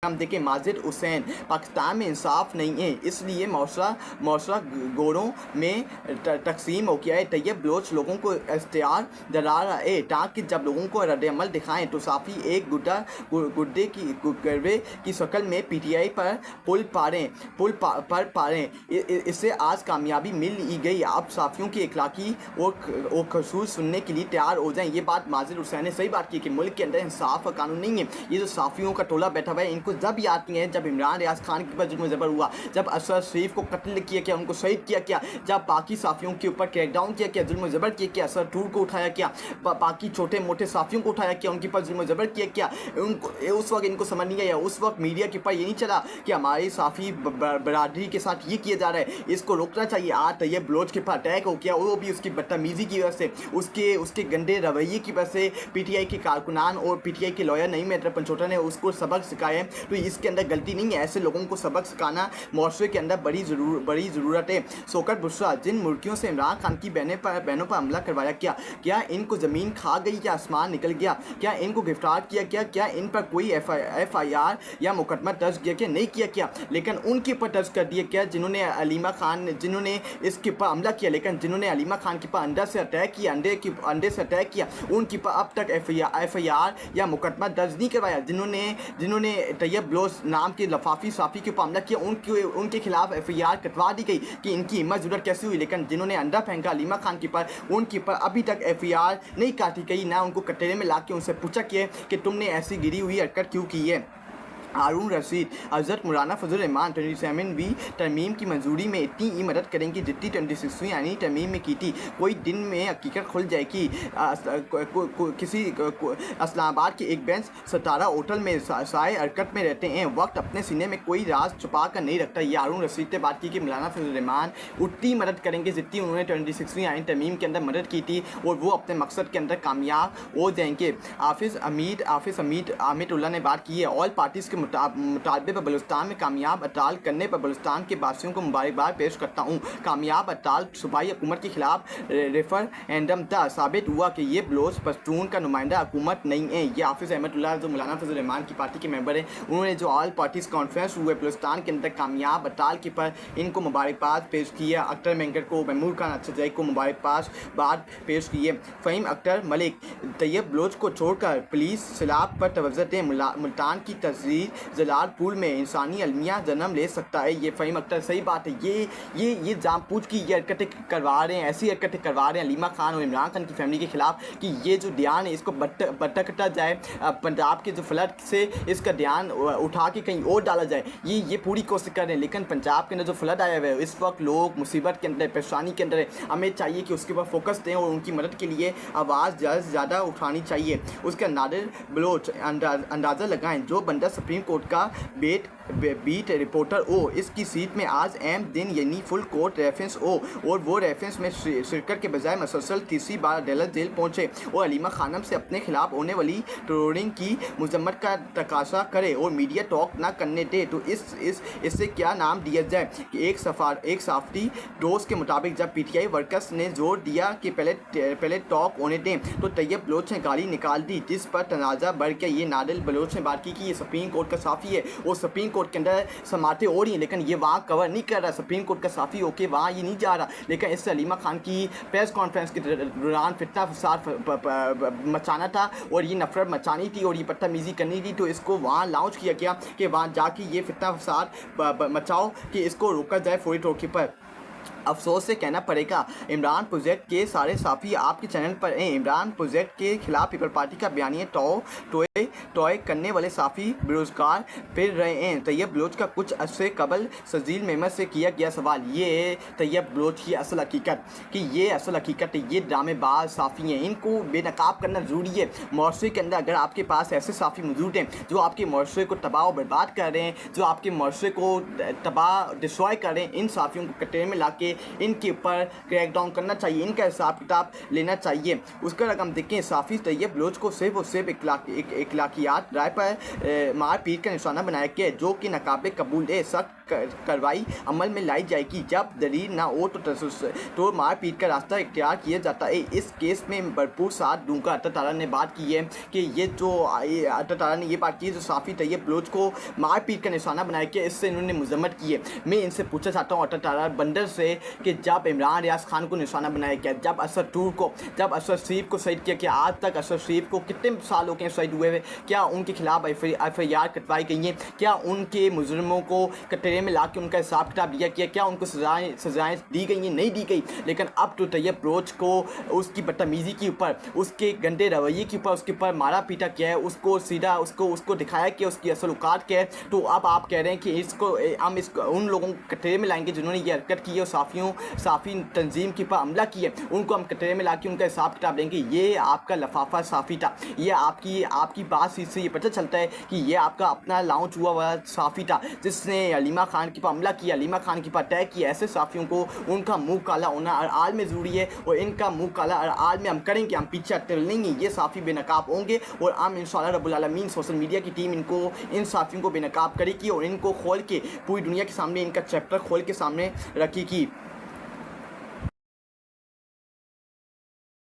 हम देखें माजिद हुसैन, पाकिस्तान में इंसाफ नहीं है इसलिए मौसरा गोरों में तकसीम हो गया है। तैयब बलोच लोगों को इख्तियार दिला रहा है ताकि जब लोगों को रद्द-ए-अमल दिखाएं तो साफ़ी एक गुड्डे की गर्वे की शक्ल में PTI पर पुल पारें। इससे आज कामयाबी मिल ही गई। आप साफ़ियों की इखलाकी और खसूस सुनने के लिए तैयार हो जाएं। ये बात माजिद हुसैन ने सही बात की कि मुल्क के अंदर इंसाफ का कानून नहीं है। ये जो साफ़ियों का टोला बैठा हुआ है इनको जब याद नहीं है जब इमरान रियाज खान के ऊपर जुल्म ज़बर हुआ, जब असर शरीफ को कत्ल किया गया, उनको शहीद किया गया, जब बाकी साफ़ियों के ऊपर क्रैकडाउन किया गया, जुल्म ज़बर किया गया, असर टूर को उठाया गया, बाकी छोटे मोटे साफ़ियों को उठाया गया, उनके ऊपर जुल्म ज़बर किया गया। उनको उस वक्त इनको समझ नहीं आया, उस वक्त मीडिया के ऊपर ये नहीं चला कि हमारी साफ़ी बरादरी के साथ ये किया जा रहा है, इसको रोकना चाहिए। आज तैयब बलोच के ऊपर अटैक हो गया, वो भी उसकी बदतमीज़ी की वजह से, उसके गंदे रवैये की वजह से। PTI के कारकुनान और PTI के लॉयर नहीं मेटर पंचोटा ने उसको सबक सिखाया है, तो इसके अंदर गलती नहीं है। ऐसे लोगों को सबक सिखाना मुआशरे के अंदर बड़ी ज़रूरत है। शौकत बुशरा, जिन मुर्गियों से इमरान खान की बहनों पर हमला करवाया गया, क्या इनको ज़मीन खा गई या आसमान निकल गया? क्या इनको गिरफ्तार किया गया? क्या इन पर कोई FIR या मुकदमा दर्ज किया गया? नहीं किया गया, लेकिन उनके ऊपर दर्ज कर दिया गया जिन्होंने जिन्होंने इसके ऊपर हमला किया, लेकिन जिन्होंने अलीमा खान के ऊपर अंडे से अटैक किया उनके ऊपर अब तक FIR या मुकदमा दर्ज नहीं करवाया। जिन्होंने तैयब बलोच नाम के लफाफी साफ़ी के ऊपर हमला किया उनके खिलाफ FIR कटवा दी गई कि इनकी हिम्मत ज़रूरत कैसे हुई, लेकिन जिन्होंने अंडा फेंका अलीमा खान के ऊपर उनके ऊपर अभी तक FIR नहीं काटी गई, ना उनको कटरे में ला के उनसे पूछा किया कि तुमने ऐसी गिरी हुई हरकत क्यों की है। हारून रशीद, हज़रत मौलाना फजल रहमान 27वीं तरमीम की मंजूरी में इतनी ही मदद करेंगी जितनी 26वीं यानी तरमीम में की थी। कोई दिन में हकीकत खुल जाएगी। किसी इस्लामाबाद के एक बेंच सितारा होटल में साए हरकत में रहते हैं, वक्त अपने सीने में कोई राज छुपा कर नहीं रखता। ये हारून रशीद ने बात की कि मौलाना फजल रहमान उतनी मदद करेंगे जितनी उन्होंने 26वीं यानी तरमीम के अंदर मदद की थी, और वो अपने मकसद के अंदर कामयाब हो जाएंगे। हाफिज़ अमीदुल्लाह ने बात की है, ऑल पार्टीज़ के मुतालबे पर बलूचिस्तान में कामयाब अटाल करने पर बलूचिस्तान के बासियों को मुबारकबाद पेश करता हूँ। कामयाब अटाल सूबाई हुकूमत के खिलाफ रेफरेंडम था, साबित हुआ कि ये बलोच पश्तून का नुमाइंदा हुकूमत नहीं है। ये हाफिज़ अहमदुल्लाह जो मौलाना फजल रहमान की पार्टी के मेंबर हैं, उन्होंने जो ऑल पार्टीज़ कॉन्फ्रेंस हुए बलूचिस्तान के अंदर कामयाब अटाल के पर इनको मुबारकबाद पेश किया। अख्तर मेंगर को, महमूद खान अचरजई को मुबारकबाद पेश किए। फ़हीम अख्तर मलिक, तैयब बलोच को छोड़कर पुलिस सिलाब पर तवज्जो दें, मुल्तान की तस्वीर जलालपुर में इंसानी अलमिया जन्म ले सकता है। ये फ़हीम अख्तर सही बात है। ये जान पूछ की ये हरकतें करवा रहे हैं, ऐसी हरकतें करवा रहे हैं अलीमा खान और इमरान खान की फैमिली के खिलाफ कि ये जो ध्यान है इसको भटकता जाए, पंजाब के जो फ्लड से इसका ध्यान उठा के कहीं और डाला जाए। ये पूरी कोशिश कर रहे हैं, लेकिन पंजाब के अंदर जो फ्लड आया हुआ है इस वक्त लोग मुसीबत के अंदर, परेशानी के अंदर है। हमें चाहिए कि उसके ऊपर फोकस दें और उनकी मदद के लिए आवाज़ ज़्यादा से ज़्यादा उठानी चाहिए। उसका नादिर बलोच अंदाज़ा लगाएं जो बंदा सुप्रीम कोर्ट का बीट रिपोर्टर हो, इसकी सीट में आज अहम दिन यानी फुल कोर्ट रेफरेंस हो, और वो रेफरेंस में शिरकत के बजाय मसलसल तीसरी बार अदालत जेल पहुंचे और अलीमा खानम से अपने खिलाफ होने वाली ट्रोलिंग की मजम्मत का तकाजा करे और मीडिया टॉक ना करने दे। तो इससे क्या नाम दिया जाए कि एक साफ्टी डोज के मुताबिक जब PTI वर्कर्स ने जोर दिया कि पहले टॉक होने दें तो तैयब बलोच ने गाली निकाल दी, जिस पर तनाज़ा बढ़ गया। ये नादिर बलोच ने बात की कि ये सुप्रीम कोर्ट का साफ़ी है और सुप्रीम कोर्ट के अंदर समाते हो रही हैं, लेकिन ये वहाँ कवर नहीं कर रहा। सुप्रीम कोर्ट का साफ़ी होके वहाँ ये नहीं जा रहा, लेकिन इससे अलीमा खान की प्रेस कॉन्फ्रेंस के दौरान फितना फसाद मचाना था और ये नफरत मचानी थी और ये बदतमीज़ी करनी थी, तो इसको वहाँ लॉन्च किया गया कि वहाँ जाके ये फितना फसाद मचाओ कि इसको रोका जाए फौरी तौर पर। अफसोस से कहना पड़ेगा इमरान प्रोजेक्ट के सारे साफ़ी आपके चैनल पर हैं। इमरान प्रोजेक्ट के खिलाफ पीपल पार्टी का बयानिया टॉय करने वाले साफ़ी बेरोजगार फिर रहे हैं। तैयब बलोच का कुछ अरसे कबल सजील मेमत से किया गया सवाल, ये है तैयब बलोच की असल हकीकत कि ये असल हकीकत है, ये ड्रामेबाज साफ़ी हैं, इनको बेनकाब करना ज़रूरी है। मुआशरे के अंदर अगर आपके पास ऐसे साफ़ी मौजूद हैं जो आपके मुआशरे को तबाह और बर्बाद कर रहे हैं, जो आपके मुआशरे को तबाह डिस्ट्रॉय कर रहे हैं, इन साफ़ियों को कटरे में ला के इनके ऊपर क्रैकडाउन करना चाहिए, इनका हिसाब किताब लेना चाहिए। उसका रकम देखें, साफ़ी तैयब बलोच को सिर्फ और सिर्फ इखलाकियात राय पर मार पीट का निशाना बनाया गया, जो कि नाकाबिल कबूल है। सख्त कार्रवाई अमल में लाई जाएगी। जब दलील ना हो तो मारपीट का रास्ता इख्तियार किया जाता है। इस केस में भरपूर साथ दूंगा। अता तारा ने बात की है कि ये जो अता तारा ने ये बात की है जो साफ़ी तैयब बलोच को मारपीट का निशाना बनाया कि इससे इन्होंने मजम्मत की है। मैं इनसे पूछना चाहता हूँ अता तारा बंदर से कि जब इमरान रियाज खान को निशाना बनाया गया, जब असद टूर को, जब असद शरीफ को शहीद किया, कि आज तक असद शरीफ को कितने साल हो गए शहीद हुए हुए, क्या उनके खिलाफ FIR कटवाई गई हैं? क्या उनके मुजरमों को कटरे में ला के उनका हिसाब किताब लिया गया? क्या उनको सजाएँ दी गई हैं? नहीं दी गई। लेकिन अब तो तैयब बलोच को उसकी बदतमीज़ी के ऊपर, उसके गंदे रवैये के ऊपर, उसके ऊपर मारा पीटा किया है, उसको सीधा उसको दिखाया कि उसकी असल औकात क्या है। तो अब आप कह रहे हैं कि हम इसको उन लोगों को कटरे में लाएंगे जिन्होंने ये हरकत की है और साफ़ी तंजीम के ऊपर हमला किया है, उनको हम कटरे में ला के उनका हिसाब किताब लेंगे। ये आपका लफाफा साफ़ी था। ये आपकी बात से ये पता चलता है कि ये आपका अपना लॉन्च हुआ हुआ साफ़ी था जिसने हलीमा खान के ऊपर हमला किया, हलीमा खान के ऊपर अटैक किया। ऐसे साफ़ियों को उनका मुँह काला होना हर हाल में ज़रूरी है और इनका मुँह काला हर हाल में हम करेंगे। हम पीछे हटते नहीं, ये साफ़ी बेनकाब होंगे और हम इंशाअल्लाह रब्बुल आलमीन सोशल मीडिया की टीम इन साफ़ियों को बेनकाब करेगी और इनको खोल के पूरी दुनिया के सामने इनका चैप्टर खोल के सामने रखेगी।